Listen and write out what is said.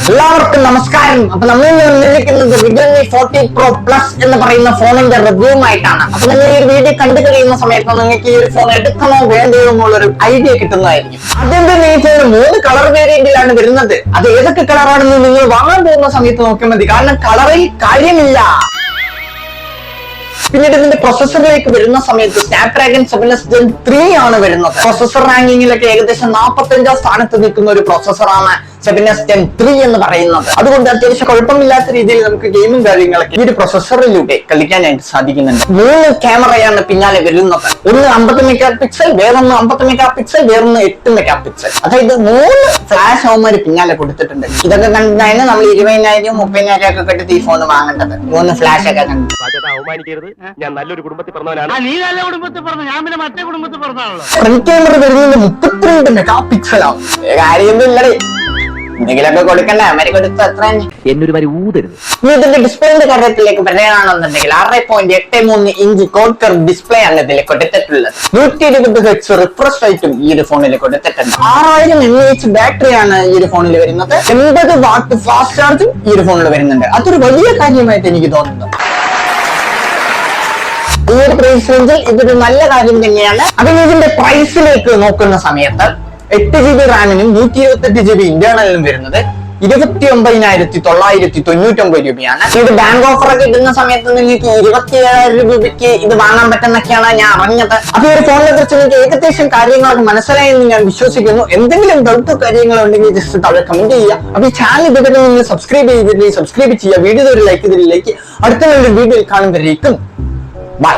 എല്ലാവർക്കും നമസ്കാരം. അപ്പൊ നമ്മൾ വന്നിരിക്കുന്നത് Realme 40 Pro Plus എന്ന് പറയുന്ന ഫോണിന്റെ റിവ്യൂമായിട്ടാണ്. അപ്പൊ നിങ്ങൾ ഈ വീഡിയോ കണ്ടു കഴിയുന്ന സമയത്ത് നിങ്ങൾക്ക് ഈ ഒരു ഫോൺ എടുക്കണോ വേണ്ടയോ എന്നുള്ളൊരു ഐഡിയ കിട്ടുന്നതായിരിക്കും. അതിന്റെ ഈ ഫോൺ 3 കളർ വേരിയന്റിലാണ് വരുന്നത്. അത് ഏതൊക്കെ കളറാണെന്ന് നിങ്ങൾ വാങ്ങാൻ പോകുന്ന സമയത്ത് നോക്കിയാൽ മതി, കാരണം കളറിൽ കാര്യമില്ല. പിന്നീട് ഇതിന്റെ പ്രൊസസറിലേക്ക് വരുന്ന സമയത്ത് സ്നാപ്ഡ്രാഗൺ 7s Gen 3 ആണ് വരുന്നത്. പ്രൊസസർ റാങ്കിങ്ങിലൊക്കെ ഏകദേശം 45ാം സ്ഥാനത്ത് നിൽക്കുന്ന ഒരു പ്രൊസസറാണ് 7s Gen 3 എന്ന് പറയുന്നത്. അതുകൊണ്ട് അത്യാവശ്യം കുഴപ്പമില്ലാത്ത രീതിയിൽ നമുക്ക് ഗെയിമും കാര്യങ്ങളൊക്കെ ഈ ഒരു പ്രൊസസറിലൂടെ കളിക്കാനായിട്ട് സാധിക്കുന്നുണ്ട്. 3 ക്യാമറയാണ് പിന്നാലെ വരുന്നത്. ഒന്ന് 50 മെഗാ പിക്സൽ, വേറൊന്ന് 50 മെഗാ പിക്സൽ, വേറൊന്ന് 8 മെഗാ പിക്സൽ. അതായത് 3 ഫ്ലാഷ് അവന്മാര് പിന്നാലെ കൊടുത്തിട്ടുണ്ട്. ഇതൊക്കെ കണ്ടാണ് നമ്മൾ 20,000 30,000 ഒക്കെ കെട്ടി ഈ ഫോൺ വാങ്ങേണ്ടത്. 3 ഫ്ലാഷ് ഒക്കെ കണ്ടു. ഞാൻ നല്ലൊരു കുടുംബത്തിൽ പറഞ്ഞവനാണ്. നീ നല്ല കുടുംബത്തിൽ പറഞ്ഞു, ഞാൻ പിന്നെ മറ്റേ കുടുംബത്തിൽ പറഞ്ഞാണല്ലോ. ഫ്രണ്ട് ക്യാമറ വരുന്നത് 32 മെഗാ പിക്സൽ ആവും. കാര്യമൊന്നും ഇല്ലടേ, എന്തെങ്കിലൊക്കെ കൊടുക്കണ്ടേ, അവര് കൊടുത്ത് എത്ര എന്നൊരു വരി ഊതരുത്. ഇതിന്റെ ഡിസ്പ്ലേന്റെ കാര്യത്തിലേക്ക് പറയുകയാണെന്നുണ്ടെങ്കിൽ 6.83 ഇഞ്ച് ക്വാഡ് കർവ് ഡിസ്പ്ലേ ആണ് ഇതിൽ കൊടുത്തിട്ടുള്ളത്. 120 ഹെർട്സ് റിഫ്രഷ് റേറ്റും ഈ ഒരു ഫോണിൽ കൊടുത്തിട്ടുണ്ട്. 6000 mAh ബാറ്ററിയാണ് ഈ ഒരു ഫോണിൽ വരുന്നത്. 80 വാട്ട് ഫാസ്റ്റ് ചാർജും ഈ ഒരു ഫോണിൽ വരുന്നുണ്ട്. അതൊരു വലിയ കാര്യമായിട്ട് എനിക്ക് തോന്നുന്നു. ഈ ഒരു പ്രൈസ് റേഞ്ചിൽ ഇതൊരു നല്ല കാര്യം തന്നെയാണ്. അതിന് ഇതിന്റെ പ്രൈസിലേക്ക് നോക്കുന്ന സമയത്ത് 8GB റാമിനും 128GB ഇന്റേണലിനും വരുന്നത് 29,999 രൂപയാണ്. ഇത് ബാങ്ക് ഓഫർ ഒക്കെ ഇടുന്ന സമയത്ത് നിങ്ങൾക്ക് 27,000 രൂപയ്ക്ക് ഇത് വാങ്ങാൻ പറ്റുന്നൊക്കെയാണ് ഞാൻ അറിഞ്ഞത്. അപ്പൊ ഈ ഒരു ഫോണിനെ കുറിച്ച് നിങ്ങൾക്ക് ഏകദേശം കാര്യങ്ങളൊക്കെ മനസ്സിലായെന്ന് ഞാൻ വിശ്വസിക്കുന്നു. എന്തെങ്കിലും ഡൗട്ടോ കാര്യങ്ങളോ ഉണ്ടെങ്കിൽ ജസ്റ്റ് താഴെ കമന്റ് ചെയ്യുക. അപ്പൊ ഈ ചാനൽ ഇതുവരെ നിങ്ങൾ സബ്സ്ക്രൈബ് ചെയ്തില്ലെങ്കിൽ സബ്സ്ക്രൈബ് ചെയ്യുക. വീഡിയോ ഒരു ലൈക്ക് ചെയ്തില്ലെങ്കിൽ അടുത്ത വീഡിയോയിൽ കാണുമ്പോഴേക്കും ബൈ.